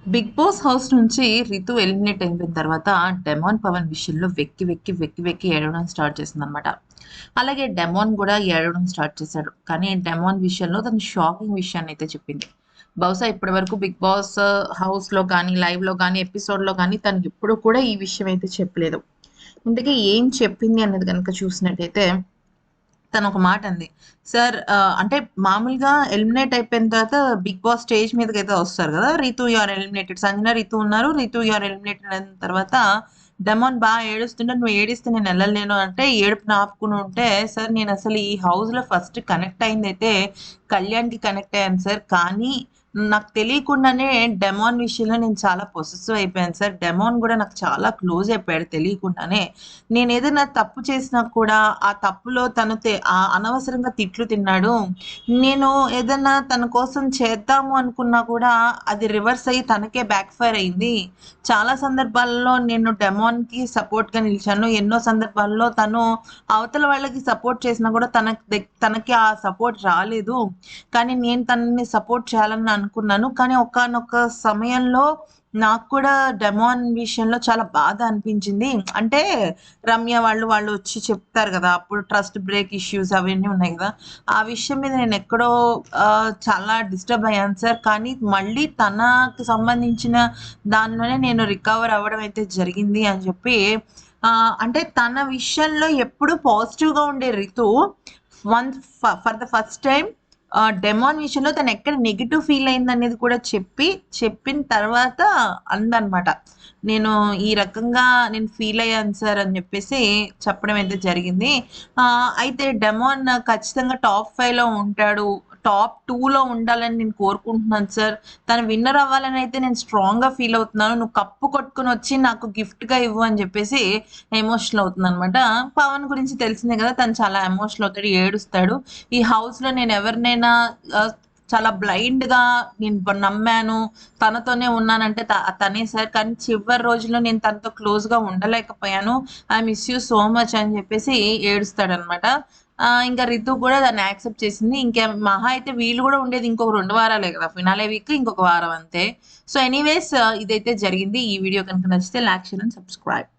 Big boss house నుంచి Ritu eliminate అయిపోయిన తర్వాత డెమాన్ పవన్ విషయంలో వెక్కి ఏడవడం స్టార్ట్ చేసిందనమాట. అలాగే డెమాన్ కూడా ఏడవడం స్టార్ట్ చేశాడు. కానీ డెమాన్ విషయంలో తను షాకింగ్ విషయాన్ని అయితే చెప్పింది. బహుశా ఇప్పటి వరకు బిగ్ బాస్ హౌస్ లో కానీ, లైవ్ లో కానీ, ఎపిసోడ్ లో కానీ తను ఎప్పుడు కూడా ఈ విషయం అయితే చెప్పలేదు. ఇంతకీ ఏం చెప్పింది అనేది కనుక చూసినట్టయితే తను ఒక మాట అంది. సార్ అంటే మామూలుగా ఎలిమినేట్ అయిపోయిన తర్వాత బిగ్ బాస్ స్టేజ్ మీదకైతే వస్తారు కదా! Ritu you are eliminated. Sanjana, Ritu ఉన్నారు. రితు యూ ఆర్ ఎలిమినేటెడ్ అయిన తర్వాత డెమాన్ ఏడుస్తుంటే, "నువ్వు ఏడిస్తే నేను ఎళ్ళలేను" అంటే ఏడుపుని ఆపుకొని ఉంటే, "సార్ నేనసలు ఈ హౌస్‌లో ఫస్ట్ కనెక్ట్ అయిందైతే కళ్యాణ్‌కి కనెక్ట్ అయ్యాను సార్. కానీ నాకు తెలియకుండానే డెమాన్ విషయంలో నేను చాలా పొసెసివ్ అయిపోయాను సార్. డెమాన్ గూడా నాకు చాలా క్లోజ్ అయిపోయాడు తెలియకుండానే. నేనేదైనా తప్పు చేసినా కూడా ఆ తప్పులో తను అనవసరంగా తిట్లు తిన్నాడు. నేను ఏదన్నా తన కోసం చేద్దాము అనుకున్నా కూడా అది రివర్స్ అయ్యి తనకే బ్యాక్ ఫైర్ అయింది. చాలా సందర్భాల్లో నేను డెమాన్‌కి సపోర్ట్‌గా నిలిచాను. ఎన్నో సందర్భాల్లో తను అవతల వాళ్ళకి సపోర్ట్ చేసినా కూడా తనకి ఆ సపోర్ట్ రాలేదు. కానీ నేను తనని సపోర్ట్ చేయాలని అనుకున్నాను. కానీ ఒకానొక సమయంలో నాకు కూడా డెమాన్ విషయంలో చాలా బాధ అనిపించింది. అంటే రమ్య వాళ్ళు వచ్చి చెప్తారు గదా! అప్పుడు ట్రస్ట్ బ్రేక్ ఇష్యూస్ అవన్నీ ఉన్నాయి గదా! ఆ విషయం మీద నేనెక్కడో చాలా డిస్టర్బ్ అయ్యాను సార్. కానీ మళ్ళీ తనకి సంబంధించిన దానిలోనే నేను రికవర్ అవ్వడం అయితే జరిగింది అని చెప్పి అంటే తన విషయంలో ఎప్పుడు పాజిటివ్‌గా ఉండే Ritu for the first time demon విషయంలో తనెక్కడ నెగెటివ్ ఫీల్ అయిందనేది కూడా చెప్పిన తర్వాత అందనమాట. నేను ఈ రకంగా నేను ఫీల్ అయ్యాను సార్ అని జెప్పేసి చెప్పడం అయితే జరిగింది. అయితే డెమాన్ ఖచ్చితంగా టాప్ 5లో ఉంటాడు. టాప్ 2లో ఉండాలని నేను కోరుకుంటున్నాను సార్. తను విన్నర్ అవ్వాలని అయితే నేను స్ట్రాంగ్‌గా ఫీల్ అవుతున్నాను. నువ్వు కప్పు కొట్టుకొనొచ్చి నాకు గిఫ్ట్‌గా ఇవ్వు అని జెప్పేసి ఎమోషనల్ అవుతుందనమాట. పవన్ గురించి తెలిసిందే గదా! తను చాలా ఎమోషనల్ అవుతాడు, ఏడుస్తాడు. ఈ హౌస్‌లో నేను ఎవరినైనా ఆహ్, చాలా బ్లైండ్‌గా నమ్మాను. తనతోనే ఉన్నానంటే తనే సార్. కానీ చివరి రోజుల్లో నేను తనతో క్లోజ్‌గా ఉండలేకపోయాను. I miss you so much అని చెప్పేసి ఏడుస్తాడనమాట. ఇంకా రితు కూడా దాన్ని యాక్సెప్ట్ చేసింది. మహా అయితే వీళ్ళు గూడా ఉండేది ఇంకొక 2 వారాలే గదా! ఫినాలే వీక్ ఇంకొక వారం అంతే. సో, ఎనీవేస్ ఇదైతే జరిగింది. ఈ వీడియో కనుక నచ్చితే లైక్, షేర్ అండ్ సబ్స్క్రైబ్.